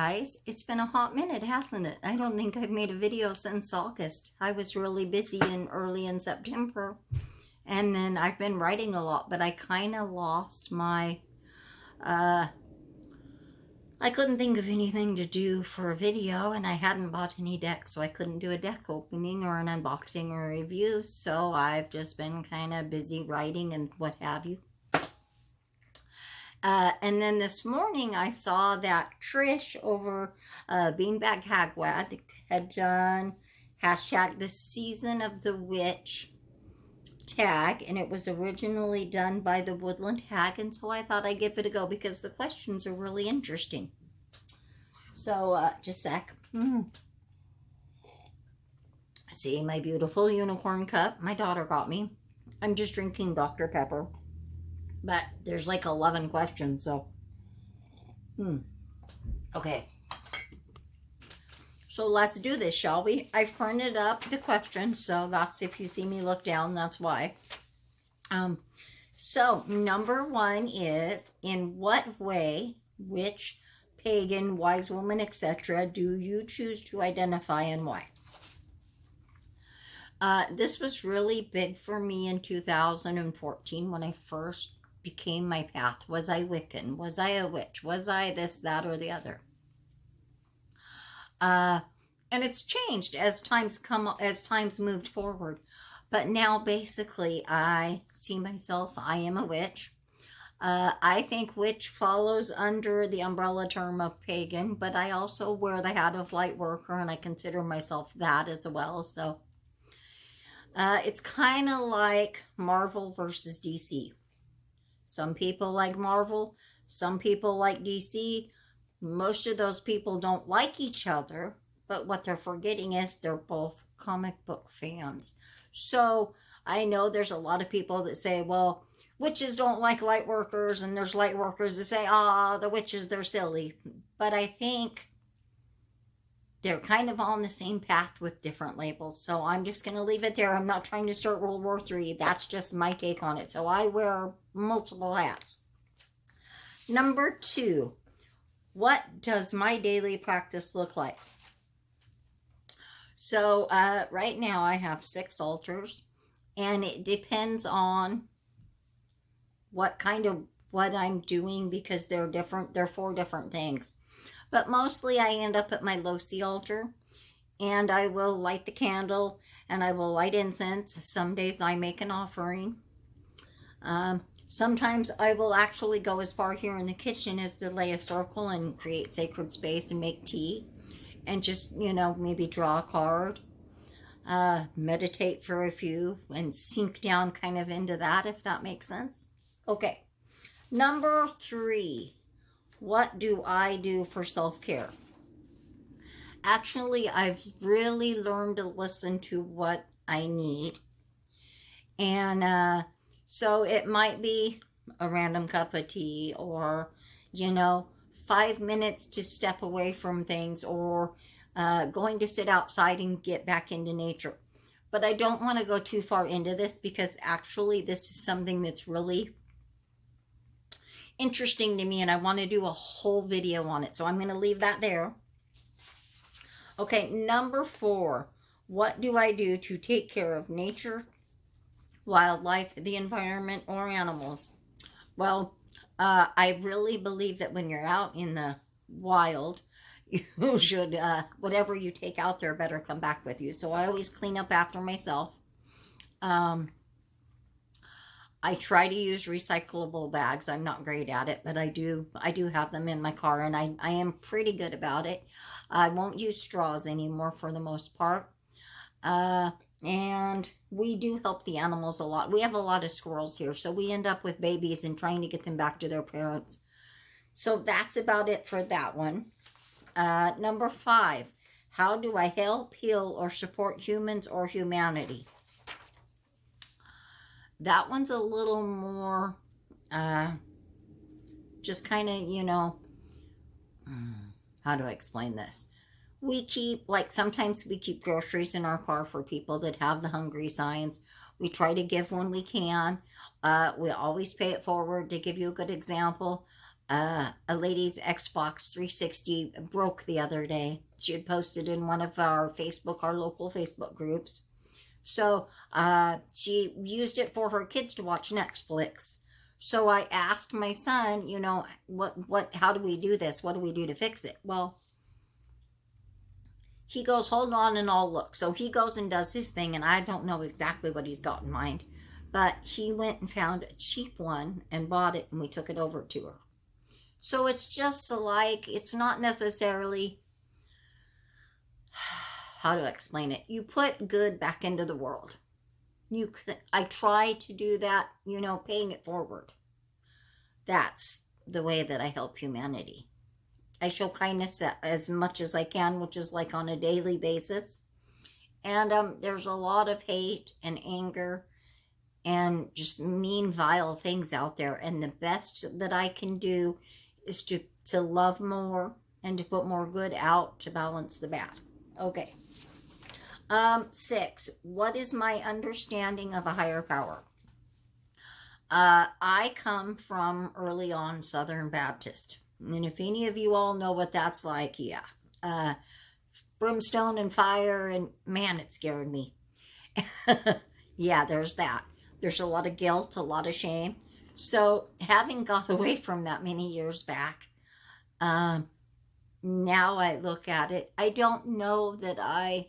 guys. It's been a hot minute, hasn't it? I don't think I've made a video since August. I was really busy early in September. And then I've been writing a lot, but I kind of lost my... I couldn't think of anything to do for a video, and I hadn't bought any decks, so I couldn't do a deck opening or an unboxing or a review. So I've just been kind of busy writing and what have you. And then this morning I saw that Trish over Beanbag HagWag had done hashtag the Season of the Witch tag, and it was originally done by the Woodland Hag, and so I thought I'd give it a go because the questions are really interesting. So just a sec. See my beautiful unicorn cup my daughter got me. I'm just drinking Dr. Pepper. But there's like 11 questions, so. Okay. So let's do this, shall we? I've printed up the questions, so that's, if you see me look down, that's why. So number 1 is, in what way, witch, pagan, wise woman, etc., do you choose to identify and why? This was really big for me in 2014 when I first became my path. Was I Wiccan? Was I a witch? Was I this, that, or the other? And it's changed as times moved forward. But now basically I see myself, I am a witch. I think witch follows under the umbrella term of pagan, but I also wear the hat of light worker, and I consider myself that as well. So it's kind of like Marvel versus DC. Some people like Marvel, some people like DC. Most of those people don't like each other, but what they're forgetting is they're both comic book fans. So I know there's a lot of people that say, well, witches don't like light workers, and there's light workers that say, the witches, they're silly. But I think they're kind of on the same path with different labels. So I'm just going to leave it there. I'm not trying to start World War III. That's just my take on it. So I wear multiple hats. Number 2, what does my daily practice look like? So right now I have 6 altars, and it depends on what I'm doing, because they're different. They're 4 different things. But mostly I end up at my Loci altar, and I will light the candle, and I will light incense. Some days I make an offering. Sometimes I will actually go as far here in the kitchen as to lay a circle and create sacred space and make tea, and just, maybe draw a card, meditate for a few, and sink down kind of into that, if that makes sense. Okay, number 3. What do I do for self-care? Actually, I've really learned to listen to what I need. And so it might be a random cup of tea, or, 5 minutes to step away from things, or going to sit outside and get back into nature. But I don't want to go too far into this, because actually this is something that's really interesting to me, and I want to do a whole video on it. So I'm going to leave that there. Okay, number 4. What do I do to take care of nature, wildlife, the environment, or animals? Well, I really believe that when you're out in the wild, you should, whatever you take out there better come back with you. So I always clean up after myself. I try to use recyclable bags. I'm not great at it, but I do have them in my car, and I am pretty good about it. I won't use straws anymore for the most part. And we do help the animals a lot. We have a lot of squirrels here, so we end up with babies and trying to get them back to their parents. So that's about it for that one. Number 5, how do I help, heal, or support humans or humanity? That one's a little more, just kind of, how do I explain this? We keep, sometimes we keep groceries in our car for people that have the hungry signs. We try to give when we can. We always pay it forward. To give you a good example, A lady's Xbox 360 broke the other day. She had posted in one of our local Facebook groups. So she used it for her kids to watch Netflix. So I asked my son, you know, how do we do this? What do we do to fix it? Well, he goes, hold on and I'll look. So he goes and does his thing, and I don't know exactly what he's got in mind. But he went and found a cheap one and bought it, and we took it over to her. So it's just like, it's not necessarily, how to explain it? You put good back into the world. I try to do that, you know, paying it forward. That's the way that I help humanity. I show kindness as much as I can, which is like on a daily basis. And there's a lot of hate and anger and just mean, vile things out there. And the best that I can do is to love more and to put more good out to balance the bad. Okay. 6, what is my understanding of a higher power? I come from early on Southern Baptist. And if any of you all know what that's like, yeah. Brimstone and fire, and man, it scared me. Yeah, there's that. There's a lot of guilt, a lot of shame. So having got away from that many years back, now I look at it. I don't know that I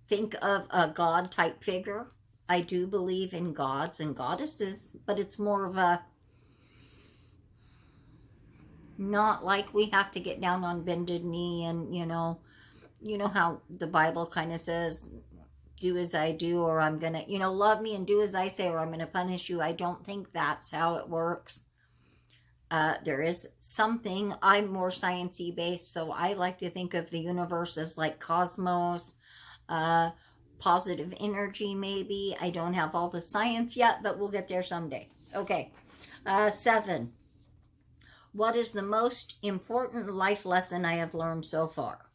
think of a God type figure. I do believe in gods and goddesses, but it's more of a, not like we have to get down on bended knee and, you know how the Bible kind of says, do as I do, or I'm going to, love me and do as I say, or I'm going to punish you. I don't think that's how it works. There is something, I'm more sciencey based, so I like to think of the universe as like cosmos, positive energy maybe. I don't have all the science yet, but we'll get there someday. Okay. 7. What is the most important life lesson I have learned so far?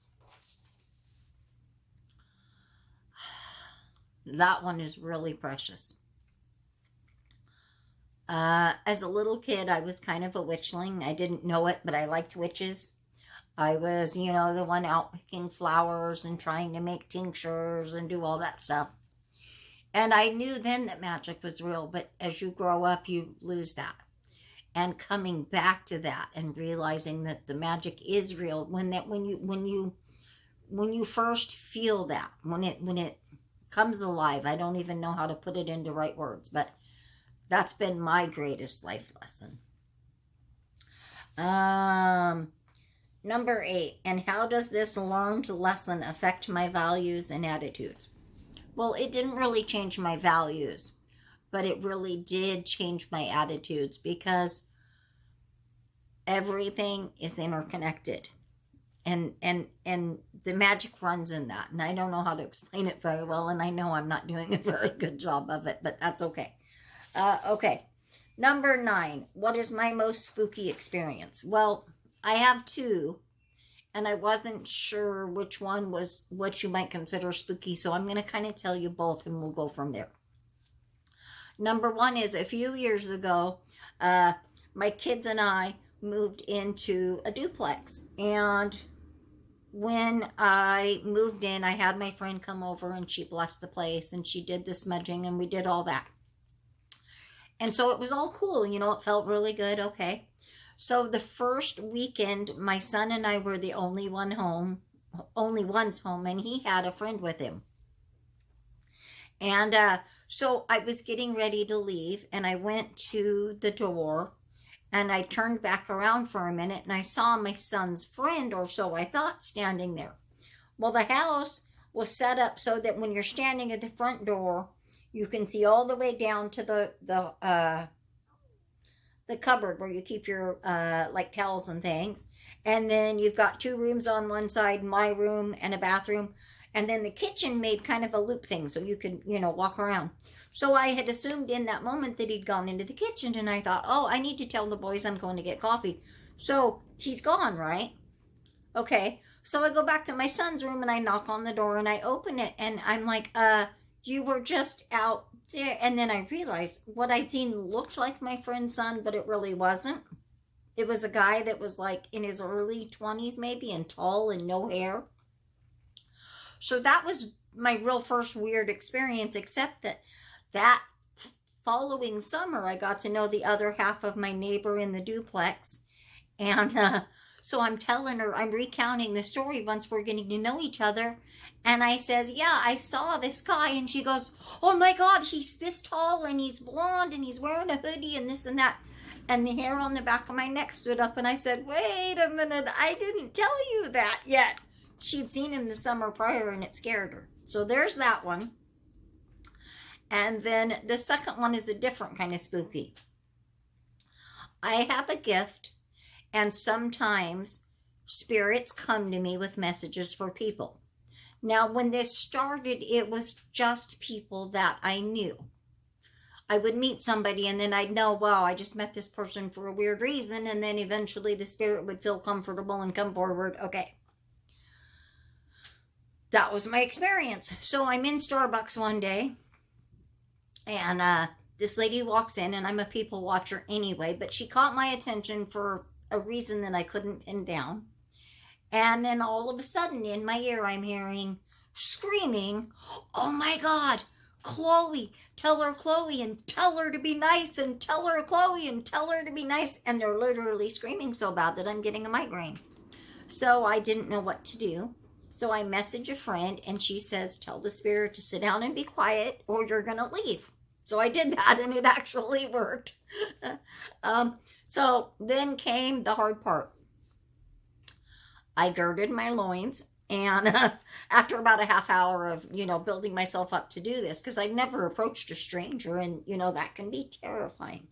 That one is really precious. As a little kid, I was kind of a witchling. I didn't know it, but I liked witches. I was, the one out picking flowers and trying to make tinctures and do all that stuff. And I knew then that magic was real, but as you grow up, you lose that. And coming back to that and realizing that the magic is real, when you first feel that, when it comes alive, I don't even know how to put it into right words, but that's been my greatest life lesson. Number 8, and how does this learned lesson affect my values and attitudes? Well, it didn't really change my values, but it really did change my attitudes, because everything is interconnected, and the magic runs in that. And I don't know how to explain it very well, and I know I'm not doing a very good job of it, but that's okay. Okay. Number 9, what is my most spooky experience? Well, I have 2, and I wasn't sure which one was what you might consider spooky, so I'm going to kind of tell you both, and we'll go from there. Number 1 is a few years ago, my kids and I moved into a duplex, and when I moved in, I had my friend come over, and she blessed the place, and she did the smudging, and we did all that. And so it was all cool, it felt really good. Okay. So the first weekend, my son and I were the only ones home, and he had a friend with him. And so I was getting ready to leave, and I went to the door, and I turned back around for a minute, and I saw my son's friend, or so I thought, standing there. Well, the house was set up so that when you're standing at the front door, you can see all the way down to the cupboard where you keep your like towels and things. And then you've got 2 rooms on one side, my room and a bathroom. And then the kitchen made kind of a loop thing so you could, walk around. So I had assumed in that moment that he'd gone into the kitchen, and I thought, oh, I need to tell the boys I'm going to get coffee. So he's gone, right? Okay. So I go back to my son's room, and I knock on the door, and I open it, and I'm like, you were just out there. And then I realized what I'd seen looked like my friend's son, but it really wasn't. It was a guy that was like in his early 20s maybe, and tall and no hair. So that was my real first weird experience, except that following summer, I got to know the other half of my neighbor in the duplex. And so I'm telling her, I'm recounting the story once we're getting to know each other. And I says, yeah, I saw this guy. And she goes, oh my God, he's this tall and he's blonde and he's wearing a hoodie and this and that. And the hair on the back of my neck stood up. And I said, wait a minute, I didn't tell you that yet. She'd seen him the summer prior and it scared her. So there's that one. And then the second one is a different kind of spooky. I have a gift, and sometimes spirits come to me with messages for people. Now, when this started, it was just people that I knew. I would meet somebody and then I'd know, wow, I just met this person for a weird reason. And then eventually the spirit would feel comfortable and come forward. Okay. That was my experience. So I'm in Starbucks one day. And this lady walks in, and I'm a people watcher anyway, but she caught my attention for a reason that I couldn't pin down. And then all of a sudden in my ear, I'm hearing screaming, oh my God, Chloe, tell her Chloe, and tell her to be nice, and tell her Chloe, and tell her to be nice. And they're literally screaming so bad that I'm getting a migraine. So I didn't know what to do. So I message a friend, and she says, tell the spirit to sit down and be quiet or you're going to leave. So I did that, and it actually worked. So then came the hard part. I girded my loins, and after about a half hour of, building myself up to do this, because I'd never approached a stranger, and, that can be terrifying.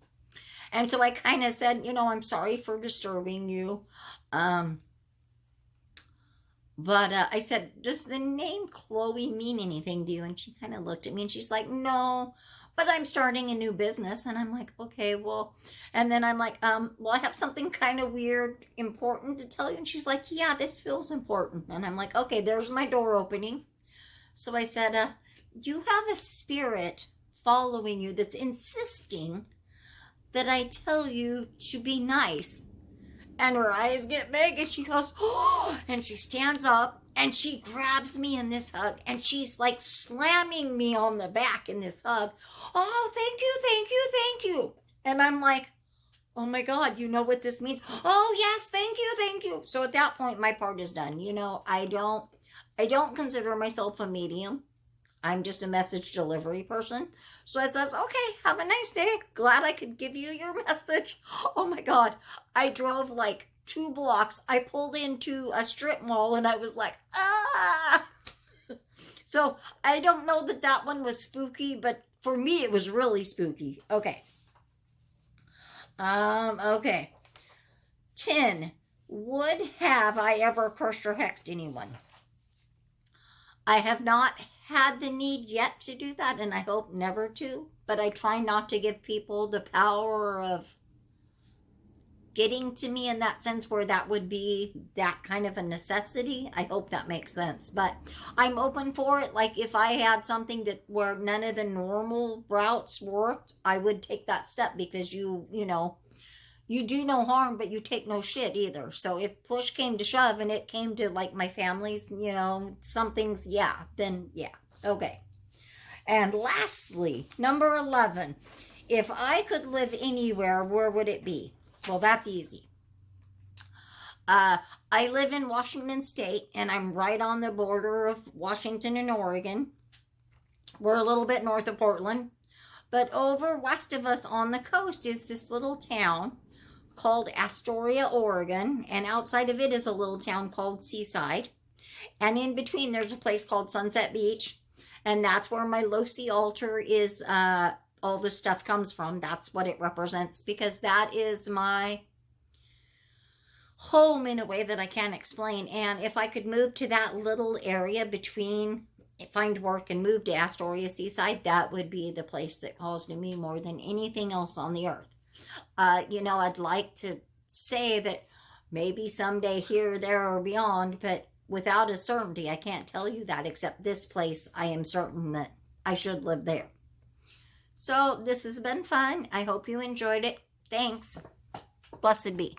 And so I kind of said, I'm sorry for disturbing you. But I said, does the name Chloe mean anything to you? And she kind of looked at me and she's like, no, but I'm starting a new business. And I'm like, okay, well, and then I'm like, well, I have something kind of weird, important to tell you. And she's like, yeah, this feels important. And I'm like, okay, there's my door opening. So I said, you have a spirit following you that's insisting that I tell you to be nice. And her eyes get big and she goes, oh, and she stands up and she grabs me in this hug and she's like slamming me on the back in this hug. Oh, thank you, thank you, thank you. And I'm like, oh my God, you know what this means? Oh yes, thank you, thank you. So at that point, my part is done. I don't consider myself a medium. I'm just a message delivery person. So I says, okay, have a nice day. Glad I could give you your message. Oh my God. I drove like 2 blocks. I pulled into a strip mall and I was like, ah. So I don't know that one was spooky, but for me, it was really spooky. Okay. Okay. 10. Have I ever cursed or hexed anyone? I have not had the need yet to do that, and I hope never to, but I try not to give people the power of getting to me in that sense where that would be that kind of a necessity. I hope that makes sense, but I'm open for it. Like if I had something that where none of the normal routes worked, I would take that step because you do no harm, but you take no shit either. So if push came to shove and it came to like my family's, some things, then yeah. Okay. And lastly, number 11, if I could live anywhere, where would it be? Well, that's easy. I live in Washington State, and I'm right on the border of Washington and Oregon. We're a little bit north of Portland. But over west of us on the coast is this little town called Astoria, Oregon. And outside of it is a little town called Seaside. And in between, there's a place called Sunset Beach. And that's where my Losi altar is, all the stuff comes from. That's what it represents, because that is my home in a way that I can't explain. And if I could move to that little area between, find work and move to Astoria, Seaside, that would be the place that calls to me more than anything else on the earth. I'd like to say that maybe someday here, there, or beyond, but without a certainty, I can't tell you that, except this place, I am certain that I should live there. So this has been fun. I hope you enjoyed it. Thanks. Blessed be.